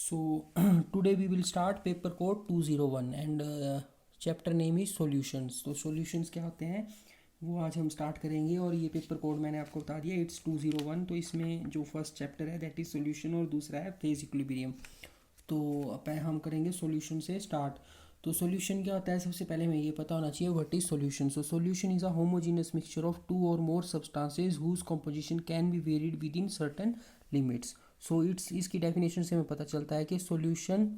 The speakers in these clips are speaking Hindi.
So today we will start paper code 201 and chapter name is solutions. तो solutions क्या होते हैं वो आज हम स्टार्ट करेंगे। और ये पेपर कोड मैंने आपको बता दिया, इट्स 201। तो इसमें जो फर्स्ट चैप्टर है दैट इज़ सॉल्यूशन और दूसरा है फेज इक्विलिब्रियम। तो अब हम करेंगे सॉल्यूशन से स्टार्ट। तो सॉल्यूशन क्या होता है, सबसे पहले हमें ये पता होना चाहिए what is solution. So solution is a homogeneous mixture of two or more substances whose composition can be varied with in certain limits. So it's इसकी डेफिनेशन से हमें पता चलता है कि solution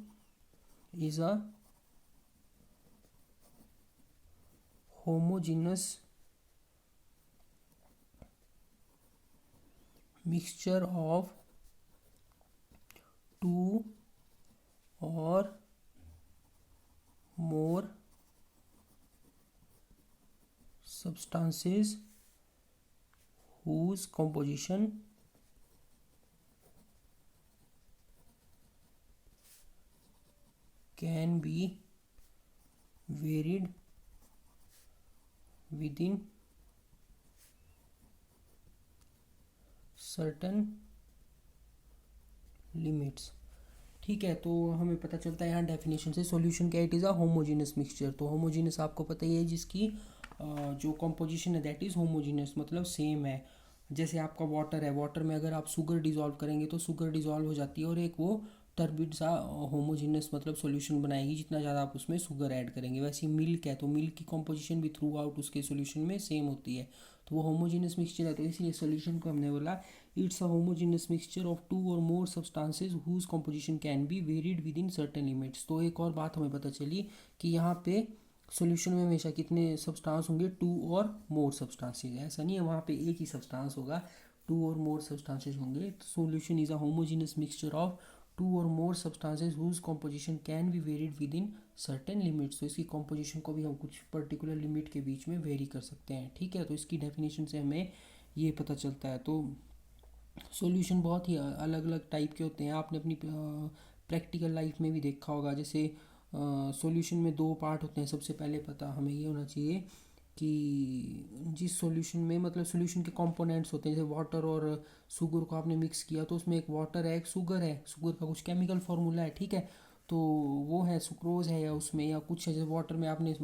is a homogeneous mixture of two or more substances whose composition can be varied within certain limits। ठीक है, तो हमें पता चलता है यहाँ डेफिनेशन से सॉल्यूशन क्या, it is a homogeneous mixture. तो होमोजीनियस आपको पता ही है जिसकी जो कंपोजिशन है दैट इज़ होमोजीनियस, मतलब सेम है। जैसे आपका वाटर है, वाटर में अगर आप शुगर डिज़ोल्व करेंगे तो शुगर डिज़ोल्व हो जाती है और एक वो टर्बिड सा होमोजीनियस मतलब सॉल्यूशन बनाएगी जितना ज़्यादा आप उसमें शुगर ऐड करेंगे। वैसे मिल्क है तो मिल्क की कंपोजिशन भी थ्रू आउट उसके सॉल्यूशन में सेम होती है। तो वो होमोजीनियस मिक्सचर है, तो इसलिए सॉल्यूशन को हमने बोला it's a homogeneous mixture of two or more substances whose composition can be varied with in certain limits. तो एक और बात हमें पता चली कि यहाँ पे सॉल्यूशन में हमेशा कितने सब्सटेंस होंगे, टू और मोर सब्सटेंसेस। ऐसा नहीं है वहाँ पे एक ही सब्सटेंस होगा, टू और मोर सब्सटेंसेस होंगे। तो solution is a homogeneous mixture of two or more substances whose composition can be varied with in certain limits. तो इसकी कंपोजिशन को भी हम कुछ पर्टिकुलर लिमिट के बीच में वेरी कर सकते हैं। ठीक है, तो इसकी डेफिनेशन से हमें ये पता चलता है। तो सॉल्यूशन बहुत ही अलग अलग टाइप के होते हैं, आपने अपनी प्रैक्टिकल लाइफ में भी देखा होगा। जैसे सॉल्यूशन में दो पार्ट होते हैं। सबसे पहले पता हमें ये होना चाहिए कि जिस सॉल्यूशन में मतलब सॉल्यूशन के कंपोनेंट्स होते हैं, जैसे वाटर और शुगर को आपने मिक्स किया तो उसमें एक वाटर है एक शुगर है, शुगर का कुछ केमिकल फार्मूला है। ठीक है, तो वो है सुक्रोज है या उसमें या कुछ है। जैसे वाटर में आपने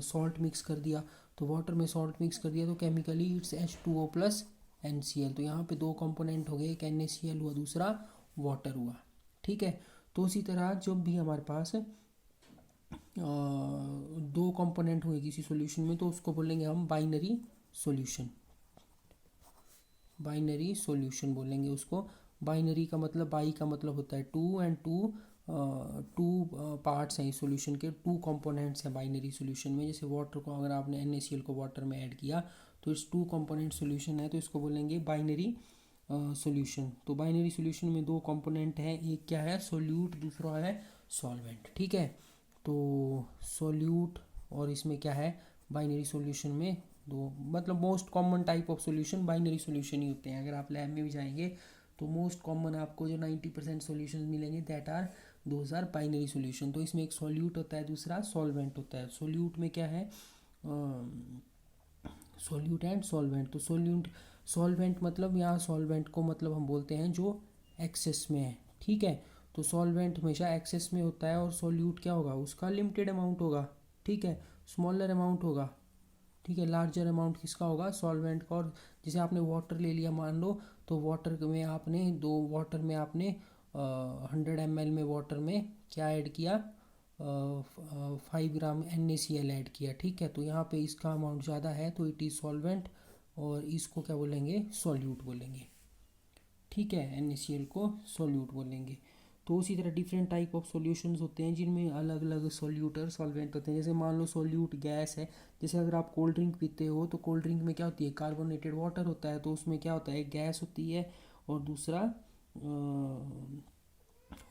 सॉल्ट मिक्स कर दिया, तो वाटर में सॉल्ट मिक्स कर दिया तो chemically it's H2O plus NaCl। तो यहाँ पे दो कंपोनेंट हो गए, एक NaCl हुआ दूसरा वाटर हुआ। ठीक है, तो उसी तरह जब भी हमारे पास दो कंपोनेंट हुए किसी सॉल्यूशन में तो उसको बोलेंगे हम बाइनरी सॉल्यूशन। बाइनरी सॉल्यूशन बोलेंगे उसको। बाइनरी का मतलब बाई का मतलब होता है टू एंड टू पार्ट्स हैं इस सॉल्यूशन के, टू कंपोनेंट्स हैं बाइनरी सॉल्यूशन में। जैसे वाटर को अगर आपने NaCl को वाटर में ऐड किया तो इस टू कंपोनेंट सॉल्यूशन है, तो इसको बोलेंगे बाइनरी सॉल्यूशन। तो बाइनरी सॉल्यूशन में दो कंपोनेंट हैं, एक क्या है सोल्यूट, दूसरा है सॉल्वेंट। ठीक है, तो सोल्यूट और इसमें क्या है बाइनरी सॉल्यूशन में दो, मतलब most common type of solution binary solution ही होते हैं। अगर आप लैब में भी जाएंगे तो मोस्ट कॉमन आपको जो 90% सॉल्यूशन मिलेंगे that are those are binary solution. तो इसमें एक सॉल्यूट होता है, दूसरा सॉल्वेंट होता है। सॉल्यूट में क्या है सॉल्यूट एंड सॉल्वेंट। तो सॉल्यूट सॉल्वेंट मतलब यहाँ सॉल्वेंट को मतलब हम बोलते हैं जो एक्सेस में है। ठीक है, तो सॉल्वेंट हमेशा एक्सेस में होता है और सॉल्यूट क्या होगा उसका लिमिटेड अमाउंट होगा। ठीक है, स्मॉलर अमाउंट होगा। ठीक है, लार्जर अमाउंट किसका होगा सॉल्वेंट का। और जैसे आपने वाटर ले लिया मान लो, तो वाटर में आपने 100 ml में वाटर में क्या ऐड किया 5 ग्राम NaCl ऐड किया। ठीक है, तो यहाँ पे इसका अमाउंट ज़्यादा है तो इट इज़ सॉल्वेंट और इसको क्या बोलेंगे सॉल्यूट बोलेंगे। ठीक है, NaCl को सॉल्यूट बोलेंगे। तो उसी तरह डिफरेंट टाइप ऑफ सॉल्यूशंस होते हैं जिनमें अलग अलग सॉल्यूट और सॉल्वेंट होते हैं। जैसे मान लो सॉल्यूट गैस है, जैसे अगर आप कोल्ड ड्रिंक पीते हो तो कोल्ड ड्रिंक में क्या होती है कार्बोनेटेड वाटर होता है, तो उसमें क्या होता है गैस होती है और दूसरा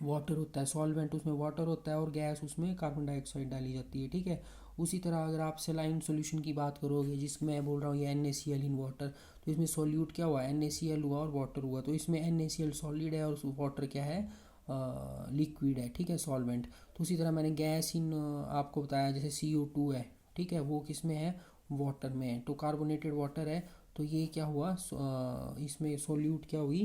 वाटर होता है। सॉल्वेंट उसमें वाटर होता है और गैस उसमें कार्बन डाइऑक्साइड डाली जाती है। ठीक है, उसी तरह अगर आप सेलाइन सॉल्यूशन की बात करोगे जिसमें मैं बोल रहा हूँ ये NaCl इन वाटर, तो इसमें सॉल्यूट क्या हुआ NaCl हुआ और वाटर हुआ। तो इसमें NaCl सॉलिड है और वाटर क्या है लिक्विड है। ठीक है, सॉल्वेंट। तो उसी तरह मैंने गैस इन आपको बताया जैसे CO2 है। ठीक है, वो किस में है वाटर में है, तो कार्बोनेटेड वाटर है। तो ये क्या हुआ इसमें सॉल्यूट क्या हुई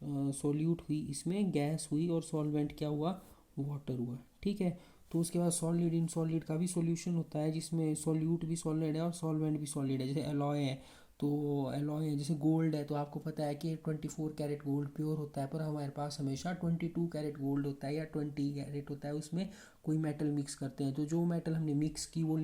सॉल्यूट हुई, इसमें गैस हुई, और सॉल्वेंट क्या हुआ, वाटर हुआ। ठीक है, तो उसके बाद सॉलिड इन सॉलिड का भी सॉल्यूशन होता है, जिसमें सॉल्यूट भी सॉलिड है और सॉल्वेंट भी सॉलिड है। जैसे एलॉय है, तो एलॉय है, जैसे गोल्ड है, तो आपको पता है कि 24 कैरेट गोल्ड प्योर होता है, पर हमारे पास हमेशा 22 कैरेट गोल्ड होता है या 20 कैरेट होता है, उसमें कोई मेटल मिक्स करते हैं। तो जो मेटल हमने मिक्स की वो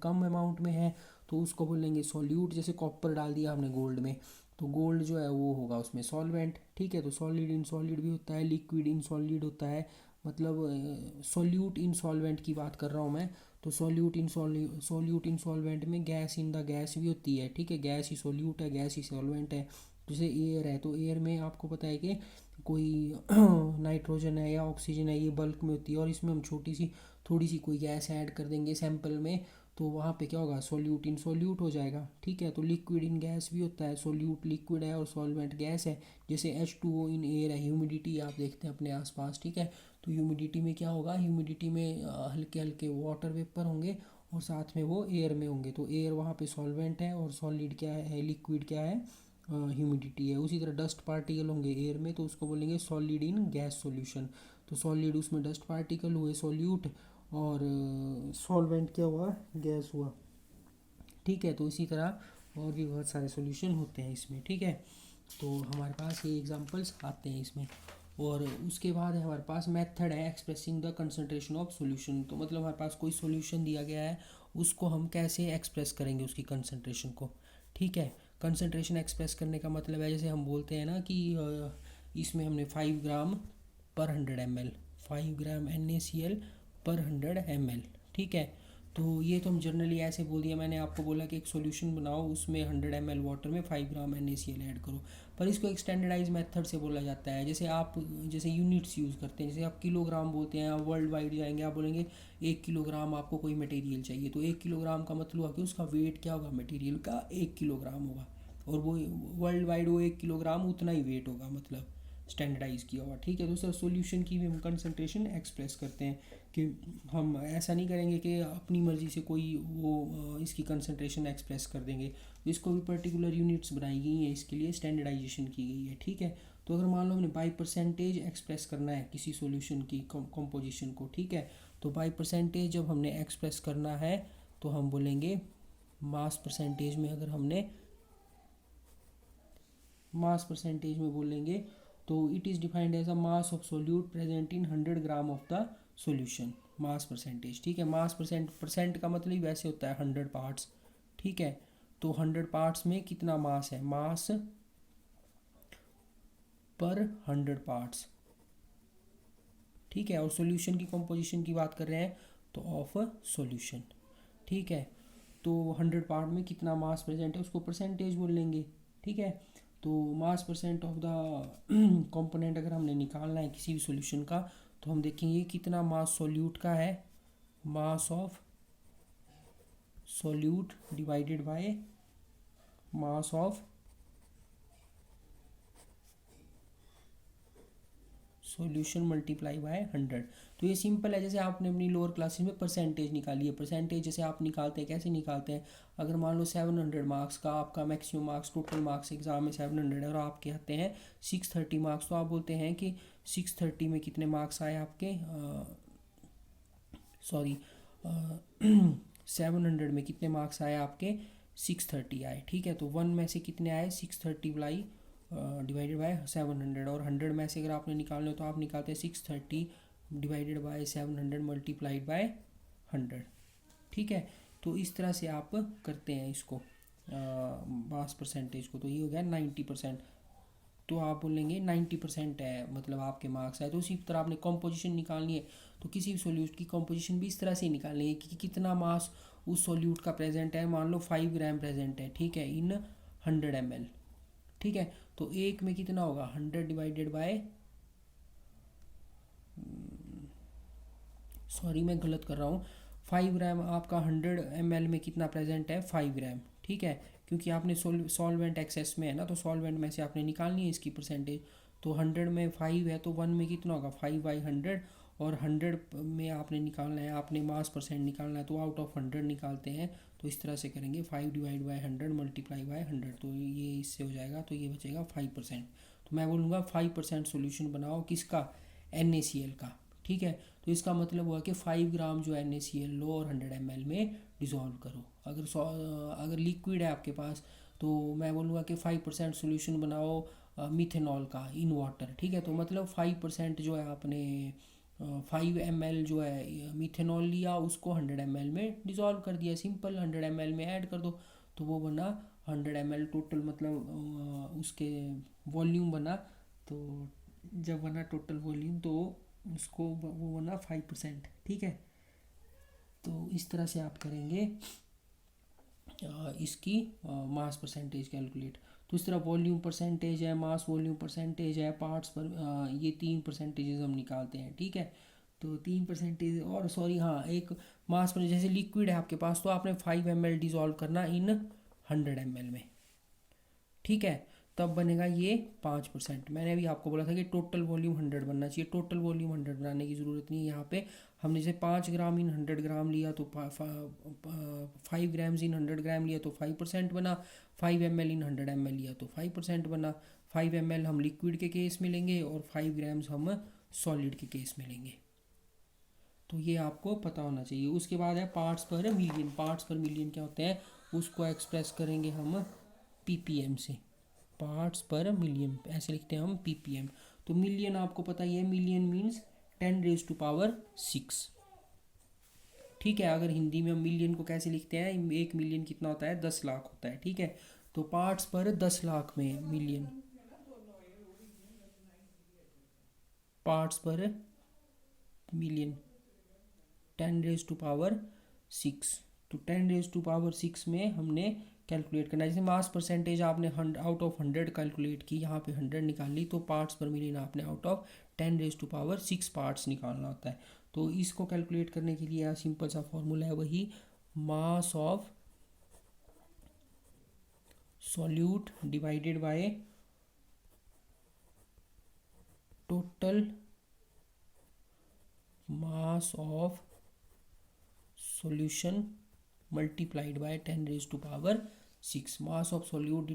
कम अमाउंट में है, तो उसको बोलेंगे सॉल्यूट। जैसे कॉपर डाल दिया हमने गोल्ड में, तो गोल्ड जो है वो होगा उसमें सॉल्वेंट। ठीक है, तो सॉलिड इन सॉलिड भी होता है, लिक्विड इन सॉलिड होता है, मतलब सॉल्यूट इन सॉल्वेंट की बात कर रहा हूँ मैं। तो सॉल्यूट इन सॉल्वेंट में गैस इन द गैस भी होती है। ठीक है, गैस ही सॉल्यूट है, गैस ही सॉल्वेंट है। जैसे एयर है, तो एयर में आपको पता है कि कोई नाइट्रोजन है या ऑक्सीजन है, ये बल्क में होती है, और इसमें हम छोटी सी थोड़ी सी कोई गैस ऐड कर देंगे सैंपल में, तो वहाँ पे क्या होगा, सॉल्यूट इन सॉल्यूट हो जाएगा। ठीक है, तो लिक्विड इन गैस भी होता है, सॉल्यूट लिक्विड है और सॉल्वेंट गैस है। जैसे H2O इन एयर है, ह्यूमिडिटी आप देखते हैं अपने आसपास। ठीक है, तो ह्यूमिडिटी में क्या होगा, ह्यूमिडिटी में हल्के हल्के वाटर वेपर होंगे, और साथ में वो एयर में होंगे, तो एयर वहाँ पे सॉल्वेंट है, और सॉलिड क्या है, लिक्विड क्या है, ह्यूमिडिटी है। उसी तरह डस्ट पार्टिकल होंगे एयर में, तो उसको बोलेंगे सॉलिड इन गैस सॉल्यूशन। तो सॉलिड, उसमें डस्ट पार्टिकल हुए सॉल्यूट, और सॉल्वेंट क्या हुआ, गैस हुआ। ठीक है, तो इसी तरह और भी बहुत सारे सॉल्यूशन होते हैं इसमें। ठीक है, तो हमारे पास ये एग्जांपल्स आते हैं इसमें। और उसके बाद है हमारे पास मेथड है expressing the concentration of solution. तो मतलब हमारे पास कोई सॉल्यूशन दिया गया है, उसको हम कैसे एक्सप्रेस करेंगे उसकी कंसंट्रेशन को। ठीक है, कंसंट्रेशन एक्सप्रेस करने का मतलब है, जैसे हम बोलते हैं ना कि इसमें हमने 5 ग्राम पर 100 ml, 5 ग्राम NaCl पर 100 ml। ठीक है, तो ये तो हम जनरली ऐसे बोल दिया, मैंने आपको बोला कि एक सॉल्यूशन बनाओ, उसमें 100 ml वाटर में 5 ग्राम NaCl ऐड करो, पर इसको एक स्टैंडर्डाइज मेथड से बोला जाता है। जैसे आप जैसे यूनिट्स यूज़ करते हैं, जैसे आप किलोग्राम बोलते हैं, आप वर्ल्ड वाइड जाएंगे, आप बोलेंगे 1 किलोग्राम आपको कोई मटेरियल चाहिए, तो 1 किलोग्राम का मतलब हुआ कि उसका वेट क्या होगा, मटेरियल का 1 किलोग्राम होगा, और वो वर्ल्ड वाइड वो 1 किलोग्राम उतना ही वेट होगा, मतलब स्टैंडर्डाइज किया हुआ। ठीक है, तो सर सॉल्यूशन की भी हम कंसंट्रेशन एक्सप्रेस करते हैं, कि हम ऐसा नहीं करेंगे कि अपनी मर्ज़ी से कोई वो इसकी कंसंट्रेशन एक्सप्रेस कर देंगे, इसको भी पर्टिकुलर यूनिट्स बनाई गई हैं, इसके लिए स्टैंडर्डाइजेशन की गई है। ठीक है, तो अगर मान लो हमने बाई परसेंटेज एक्सप्रेस करना है किसी सॉल्यूशन की कंपोजिशन को, ठीक है, तो बाई परसेंटेज जब हमने एक्सप्रेस करना है, तो हम बोलेंगे मास परसेंटेज में, अगर हमने मास परसेंटेज में बोलेंगे, तो it is defined as a mass of solute present in 100 gram of the solution, mass percentage. ठीक है, मास परसेंट का मतलब ही वैसे होता है 100 पार्ट्स। ठीक है, तो 100 पार्ट्स में कितना मास है, मास पर 100 पार्ट्स। ठीक है, और सॉल्यूशन की कंपोजिशन की बात कर रहे हैं, तो ऑफ सॉल्यूशन। ठीक है, तो 100 पार्ट में कितना मास प्रेजेंट है उसको परसेंटेज बोल लेंगे। ठीक है, तो मास परसेंट ऑफ द कंपोनेंट अगर हमने निकालना है किसी भी सॉल्यूशन का, तो हम देखेंगे कितना मास सॉल्यूट का है, mass of solute divided by mass of solution multiply by 100। तो ये सिंपल है, जैसे आपने अपनी लोअर क्लासेस में परसेंटेज निकाली है, परसेंटेज जैसे आप निकालते हैं, कैसे निकालते हैं, अगर मान लो 700 मार्क्स का आपका maximum marks, total marks exam में 700 है, और आपके आते हैं 630 मार्क्स, तो आप बोलते हैं कि 630 में कितने मार्क्स आए आपके, सॉरी 700 में कितने मार्क्स आए आपके, 630 आए। ठीक है, तो 1 में से कितने आए, 630 बाई डिवाइडेड बाय 700, और 100 में से अगर आपने निकालना हो तो आप निकालते हैं 630 डिवाइडेड बाय 700 मल्टीप्लाइड बाय 100। ठीक है, तो इस तरह से आप करते हैं इसको मास परसेंटेज को, तो ये हो गया 90%। तो आप बोलेंगे 90% है, मतलब आपके मार्क्स है। तो उसी तरह आपने कंपोजिशन निकालनी है, तो किसी भी सोल्यूट की कंपोजिशन भी इस तरह से निकालनी है कि कितना मास उस सोल्यूट का प्रेजेंट है। मान लो 5 ग्राम प्रेजेंट है, ठीक है, इन 100 ml। ठीक है, तो एक में कितना होगा, 100 डिवाइडेड बाय, सॉरी मैं गलत कर रहा हूँ, 5 ग्राम आपका 100 ml में कितना प्रेजेंट है, 5 ग्राम। ठीक है, क्योंकि आपने सॉल्वेंट एक्सेस में है ना, तो सॉल्वेंट में से आपने निकालनी है इसकी परसेंटेज। तो 100 में 5 है, तो 1 में कितना होगा, 5/100, और 100 में आपने निकालना है, आपने मास परसेंट निकालना है, तो आउट ऑफ 100 निकालते हैं। तो इस तरह से करेंगे 5 डिवाइड बाई 100 मल्टीप्लाई बाय 100, तो ये इससे हो जाएगा, तो ये बचेगा 5%। तो मैं बोलूँगा 5% सोल्यूशन बनाओ किसका, NaCl का। ठीक है, तो इसका मतलब हुआ कि 5 ग्राम जो NaCl लो और 100 ml में डिज़ोल्व करो। अगर लिक्विड है आपके पास तो मैं बोलूँगा कि 5% सोल्यूशन बनाओ मिथेनॉल का इन वाटर। ठीक है, तो मतलब 5% जो है आपने 5 ml जो है मिथेनॉल लिया, उसको 100 ml में डिज़ोल्व कर दिया, सिंपल। 100 ml में ऐड कर दो तो वो बना 100 ml टोटल, मतलब उसके वॉल्यूम बना। तो जब बना टोटल वॉल्यूम तो उसको वो बना 5%। ठीक है, तो इस तरह से आप करेंगे इसकी मास परसेंटेज कैलकुलेट। तो इस तरह वॉल्यूम परसेंटेज है, मास वॉल्यूम परसेंटेज है, पार्ट्स पर ये 3 परसेंटेजेस हम निकालते हैं। ठीक है, तो 3 परसेंटेज, और सॉरी हाँ, एक मास पर जैसे लिक्विड है आपके पास तो आपने 5 ml डिज़ोल्व करना इन 100 ml में। ठीक है, तब बनेगा ये 5%। मैंने अभी आपको बोला था कि टोटल वॉल्यूम 100 बनना चाहिए, टोटल वॉल्यूम 100 बनाने की ज़रूरत नहीं है यहाँ पे। हमने जैसे 5 ग्राम इन 100 ग्राम लिया तो 5 ग्राम्स इन 100 ग्राम लिया तो 5% बना, 5 ml इन 100 ml लिया तो 5% बना। 5 ml हम लिक्विड के केस में लेंगे और 5 ग्राम्स हम सॉलिड के केस में लेंगे। तो ये आपको पता होना चाहिए। उसके बाद है पार्ट्स पर मिलियन। पार्ट्स पर मिलियन क्या होते हैं, उसको एक्सप्रेस करेंगे हम ppm से। पार्ट्स पर मिलियन ऐसे लिखते हैं हम ppm। तो मिलियन आपको पता ही है, मिलियन मीन्स 10⁻⁶। ठीक है, अगर हिंदी में हम मिलियन को कैसे लिखते हैं, 1 मिलियन कितना होता है, 10 लाख होता है। ठीक है, तो पार्ट्स पर 10 लाख में मिलियन, पार्ट्स पर मिलियन 10⁻⁶। तो 10⁻⁶ में हमने कैलकुलेट करना है। जैसे मास परसेंटेज आपने आउट ऑफ 100 कैलकुलेट की, यहाँ पे 100 निकाल ली, तो पार्ट्स पर मिलियन आपने आउट ऑफ 10⁻⁶ पार्ट्स निकालना होता है। तो इसको कैलकुलेट करने के लिए सिंपल सा फॉर्मूला है, वही mass of solute divided by total mass of solution multiplied by 10⁻⁶। Mass of solute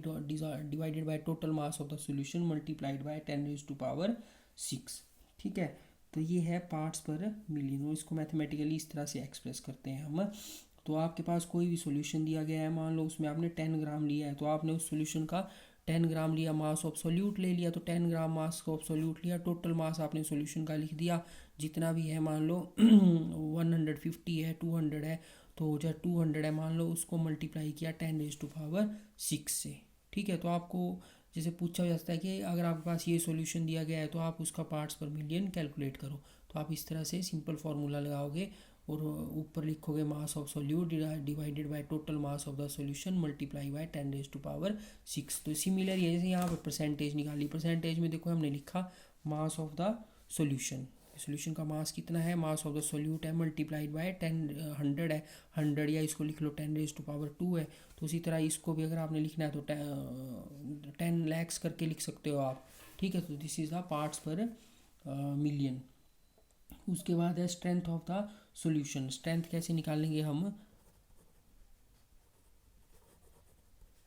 divided by total mass of the solution multiplied by 10⁻⁶। ठीक है, तो ये है पार्ट्स पर मिलियन, और इसको मैथमेटिकली इस तरह से एक्सप्रेस करते हैं हम। तो आपके पास कोई भी सॉल्यूशन दिया गया है, मान लो उसमें आपने 10 ग्राम लिया है, तो आपने उस सॉल्यूशन का 10 ग्राम लिया, मास ऑफ सॉल्यूट ले लिया, तो 10 ग्राम मास ऑफ सॉल्यूट लिया, टोटल मास आपने सॉल्यूशन का लिख दिया जितना भी है। मान लो 150 है, 200 है, तो जब 200 है मान लो, उसको मल्टीप्लाई किया 10⁻⁶ से। ठीक है, तो आपको जैसे पूछा जा सकता है कि अगर आपके पास ये सॉल्यूशन दिया गया है तो आप उसका पार्ट्स पर मिलियन कैलकुलेट करो। तो आप इस तरह से सिंपल फार्मूला लगाओगे और ऊपर लिखोगे mass of solute divided by total mass of the solution multiply by 10⁻⁶। तो सिमिलर ये जैसे यहाँ पर परसेंटेज निकाली, परसेंटेज में देखो हमने लिखा mass of the solution, solution का मास कितना है, मास ऑफ द सॉल्यूट है, मल्टीप्लाइड बाय 100 है, 100 या इसको लिख लो 10⁻² है। तो उसी तरह इसको भी अगर आपने लिखना है तो 10 lakhs करके लिख सकते हो आप। ठीक है, तो दिस इज़ द पार्ट्स पर मिलियन। उसके बाद है strength of the solution. Strength कैसे निकालेंगे हम,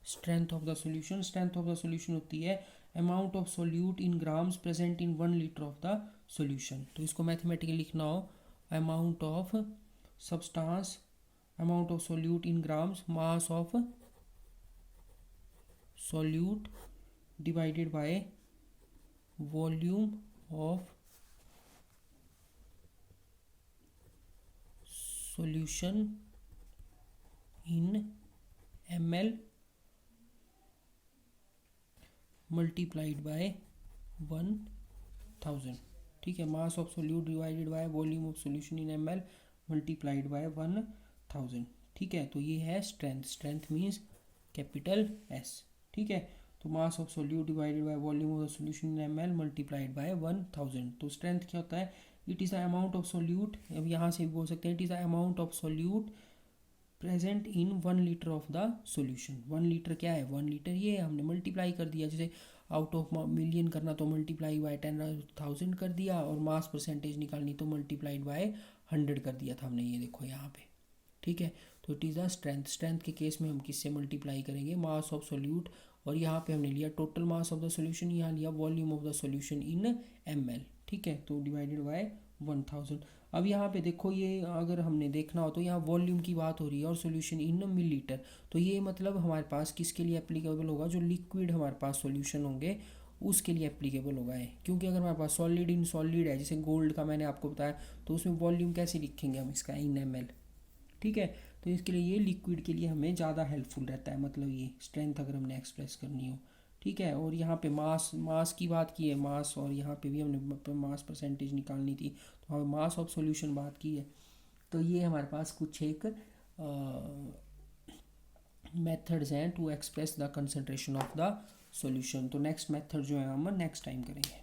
strength of the solution. Strength of the solution होती है amount of solute in grams present in 1 litre of the solution. तो इसको मैथमेटिकली लिखना हो, amount of substance, amount of solute in grams, mass of solute divided by volume of solution in ml multiplied by 1000। ठीक है, mass of solute divided by volume of solution in ml multiplied by 1000। ठीक है, तो ये है strength. Strength means capital S। ठीक है, तो mass of solute divided by volume of the solution in ml multiplied by 1000। तो स्ट्रेंथ क्या होता है, it is the amount of solute, अब यहाँ से भी बोल सकते हैं it is the amount of solute present in 1 litre of the solution. 1 litre क्या है, 1 लीटर ये हमने मल्टीप्लाई कर दिया, जैसे आउट ऑफ मिलियन करना तो मल्टीप्लाई बाय 10,000 कर दिया, और मास परसेंटेज निकालनी तो मल्टीप्लाइड बाय 100 कर दिया था हमने, ये देखो यहाँ पे। ठीक है, तो it is the strength. Strength के केस में हम किससे मल्टीप्लाई करेंगे, मास ऑफ सॉल्यूट और यहाँ पे हमने लिया total mass of the solution, यहाँ लिया volume of the solution in ml, ठीक है, तो डिवाइडेड बाय 1000। अब यहाँ पे देखो ये अगर हमने देखना हो तो यहाँ वॉल्यूम की बात हो रही है और सॉल्यूशन इन मिलीलीटर, तो ये मतलब हमारे पास किसके लिए एप्लीकेबल होगा, जो लिक्विड हमारे पास सॉल्यूशन होंगे उसके लिए एप्लीकेबल होगा है। क्योंकि अगर हमारे पास सॉलिड इन सॉलिड है, जैसे गोल्ड का मैंने आपको बताया, तो उसमें वॉल्यूम कैसे लिखेंगे हम इसका, इन ml, ठीक है। तो इसके लिए ये लिक्विड के लिए हमें ज़्यादा हेल्पफुल रहता है, मतलब ये स्ट्रेंथ अगर हमने एक्सप्रेस करनी हो, ठीक है। और यहाँ पे मास की बात की है, मास, और यहाँ पे भी हमने मास परसेंटेज निकालनी थी, तो हमें मास ऑफ सॉल्यूशन बात की है। तो ये हमारे पास कुछ एक मेथड्स हैं to express the concentration of the solution. तो नेक्स्ट मेथड जो है हम नेक्स्ट टाइम करेंगे।